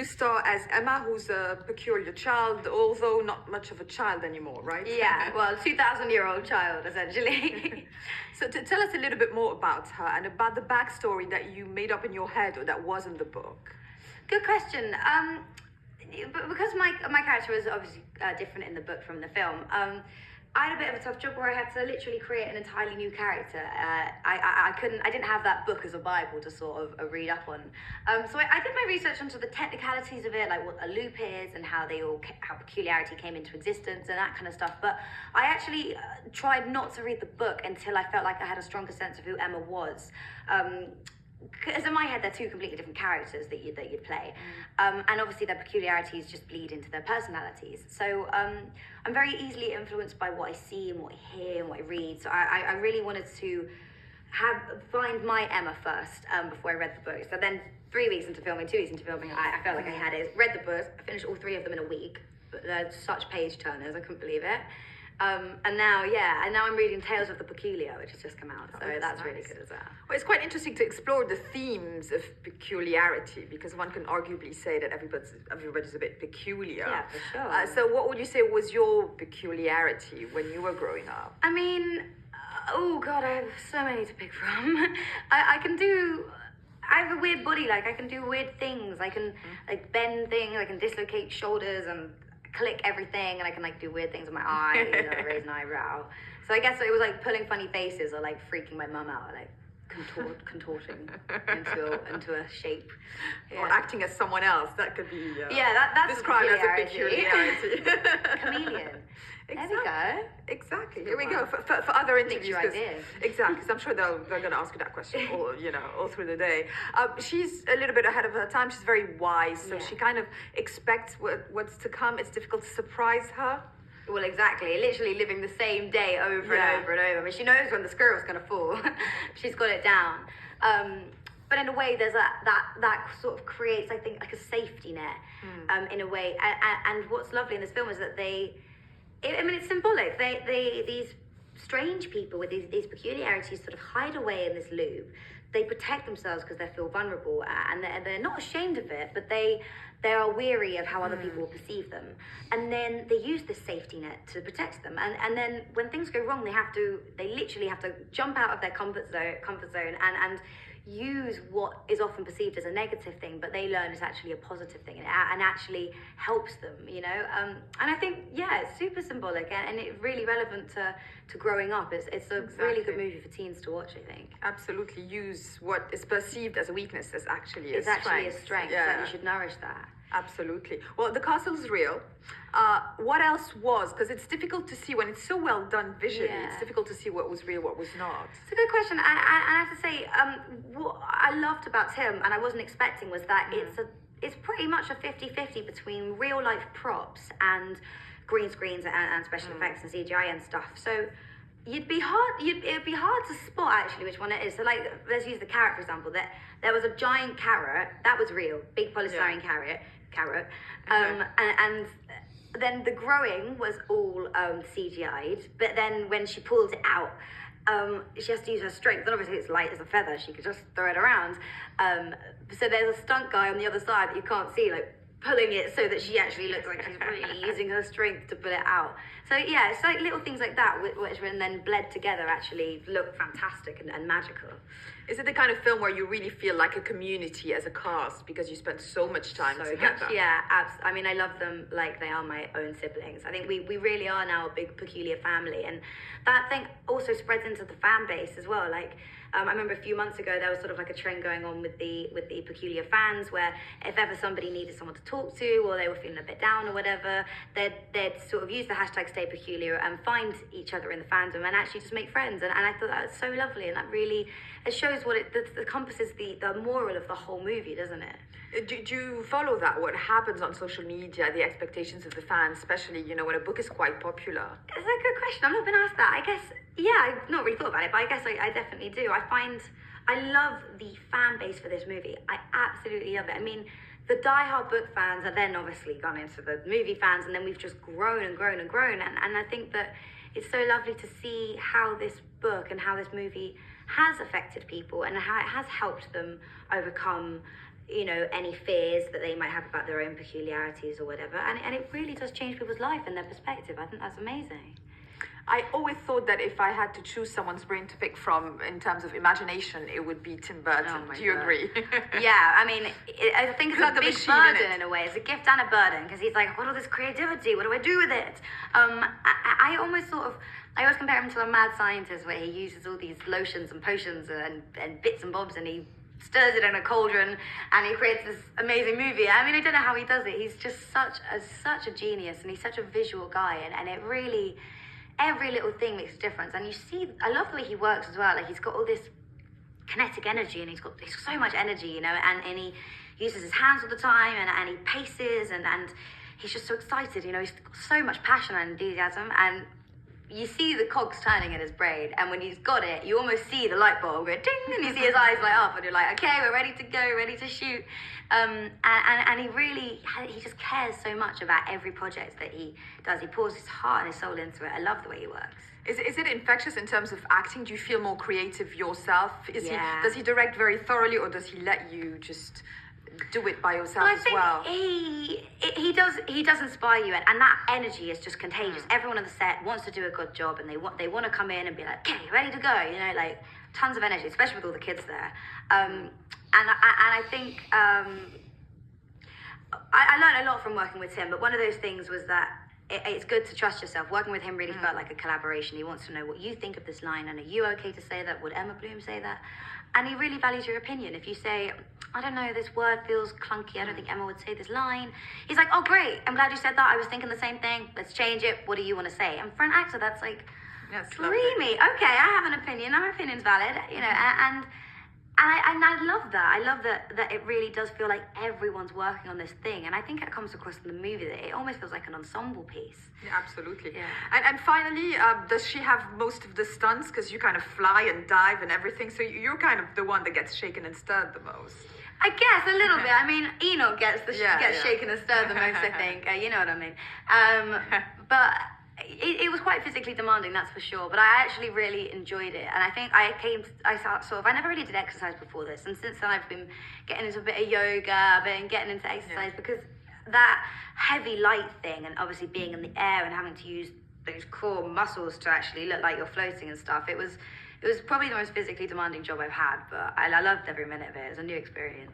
You star as Emma, who's a peculiar child, although not much of a child anymore, right? Yeah, well, 2,000-year-old child, essentially. So tell us a little bit more about her and about the backstory that you made up in your head or that was in the book. Good question. Because my character was obviously different in the book from the film, I had a bit of a tough job where I had to literally create an entirely new character. I didn't have that book as a Bible to sort of read up on. So I did my research onto the technicalities of it, like what a loop is and how peculiarity came into existence and that kind of stuff. But I actually tried not to read the book until I felt like I had a stronger sense of who Emma was. Because in my head, they're two completely different characters that you'd play. And obviously their peculiarities just bleed into their personalities. So I'm very easily influenced by what I see and what I hear and what I read. So I really wanted to find my Emma first before I read the book. So then 3 weeks into filming, 2 weeks into filming, I felt like I had it. Read the books, I finished all 3 of them in a week. But they're such page turners, I couldn't believe it. And now I'm reading Tales of the Peculiar, which has just come out, so that's nice. Really good as well. Well, it's quite interesting to explore the themes of peculiarity, because one can arguably say that everybody's a bit peculiar. Yeah, for sure. So what would you say was your peculiarity when you were growing up? I mean, oh God, I have so many to pick from. I have a weird body, like I can do weird things. I can like bend things, I can dislocate shoulders and click everything, and I can like do weird things with my eyes, raise an eyebrow. So I guess it was like pulling funny faces or like freaking my mum out, or like contorting into a shape. Yeah. Or acting as someone else. That could be that's described as a peculiarity. Chameleon. Exactly. There we go. Exactly. Here we go for other interviews. Ideas. Exactly. Because I'm sure they're going to ask you that question all through the day. She's a little bit ahead of her time. She's very wise, so she kind of expects what's to come. It's difficult to surprise her. Well, exactly. Literally living the same day over and over and over. I mean, she knows when the squirrel's going to fall. She's got it down. But in a way, there's that sort of creates, I think, like a safety net in a way. And what's lovely in this film is that it's symbolic. These strange people with these peculiarities sort of hide away in this loop. They protect themselves because they feel vulnerable, and they're not ashamed of it, but they are weary of how other people will perceive them. And then they use this safety net to protect them. And then when things go wrong, they literally have to jump out of their comfort zone and use what is often perceived as a negative thing, but they learn it's actually a positive thing and actually helps them, And I think, it's super symbolic and it's really relevant to growing up. It's a really good movie for teens to watch, I think. Absolutely. Use what is perceived as a weakness as actually a strength. It's actually a strength. Yeah. So you should nourish that. Absolutely. Well, the castle's real. What else was? Because it's difficult to see when it's so well done visually. Yeah. It's difficult to see what was real, what was not. It's a good question. And I have to say, what I loved about Tim, and I wasn't expecting, was that it's pretty much a 50-50 between real life props and green screens and special effects and CGI and stuff. So it'd be hard to spot actually which one it is. So like, let's use the carrot for example. There was a giant carrot that was real, big polystyrene carrot. And then the growing was all CGI'd, but then when she pulls it out, she has to use her strength, and obviously it's light as a feather, she could just throw it around. So there's a stunt guy on the other side that you can't see, like pulling it so that she actually looks like she's really using her strength to pull it out. So yeah, it's like little things like that which when then bled together actually look fantastic and magical. Is it the kind of film where you really feel like a community as a cast because you spent so much time together? Yeah, I mean, I love them like they are my own siblings. I think we really are now a big peculiar family, and that thing also spreads into the fan base as well. Like, I remember a few months ago there was sort of like a trend going on with the peculiar fans, where if ever somebody needed someone to talk to or they were feeling a bit down or whatever, they'd sort of use the hashtag Stay Peculiar and find each other in the fandom and actually just make friends. And I thought that was so lovely, and that really it shows what it encompasses the moral of the whole movie, doesn't it? Do you follow that? What happens on social media, the expectations of the fans, especially, when a book is quite popular? It's a good question. I've not been asked that. I guess, I've not really thought about it, but I guess I definitely do. I love the fan base for this movie. I absolutely love it. I mean, the die-hard book fans are then obviously gone into the movie fans, and then we've just grown and grown and grown. And I think that it's so lovely to see how this book and how this movie has affected people and how it has helped them overcome any fears that they might have about their own peculiarities or whatever. And it really does change people's life and their perspective. I think that's amazing. I always thought that if I had to choose someone's brain to pick from in terms of imagination, it would be Tim Burton. Do you agree? Yeah, I mean, I think it's like a big burden in a way. It's a gift and a burden, because he's like, what all this creativity? What do I do with it? I almost I always compare him to a mad scientist where he uses all these lotions and potions and bits and bobs, and he stirs it in a cauldron and he creates this amazing movie. I mean, I don't know how he does it. He's just such a genius, and he's such a visual guy, and it really, every little thing makes a difference. And you see, I love the way he works as well. Like, he's got all this kinetic energy, and he's got so much energy, and he uses his hands all the time, and he paces, and he's just so excited, he's got so much passion and enthusiasm, and you see the cogs turning in his brain, and when he's got it, you almost see the light bulb go ding, and you see his eyes light up, and you're like, okay, we're ready to go, ready to shoot. And he just cares so much about every project that he does. He pours his heart and his soul into it. I love the way he works. Is it infectious in terms of acting? Do you feel more creative yourself? Does he direct very thoroughly, or does he let you just do it by yourself as well? He does inspire you, and that energy is just contagious. Everyone on the set wants to do a good job, and they want to come in and be like, okay, ready to go, like tons of energy, especially with all the kids there. And I think I learned a lot from working with him, but one of those things was that it's good to trust yourself. Working with him really felt like a collaboration. He wants to know what you think of this line, and are you okay to say that? Would Emma Bloom say that? And he really values your opinion. If you say, I don't know, this word feels clunky, I don't think Emma would say this line, he's like, oh great, I'm glad you said that, I was thinking the same thing, let's change it, what do you want to say? And for an actor, that's like, dreamy. Okay, I have an opinion, my opinion's valid, and I love that. I love that it really does feel like everyone's working on this thing. And I think it comes across in the movie that it almost feels like an ensemble piece. Yeah, absolutely. Yeah. And finally, does she have most of the stunts? Because you kind of fly and dive and everything. So you're kind of the one that gets shaken and stirred the most. I guess a little bit. I mean, Enoch gets shaken and stirred the most, I think. You know what I mean? But it was quite physically demanding, that's for sure, but I actually really enjoyed it. And I think I never really did exercise before this, and since then I've been getting into a bit of yoga, getting into exercise, because that heavy light thing, and obviously being in the air and having to use those core muscles to actually look like you're floating and stuff, it was probably the most physically demanding job I've had, but I loved every minute of it. It was a new experience.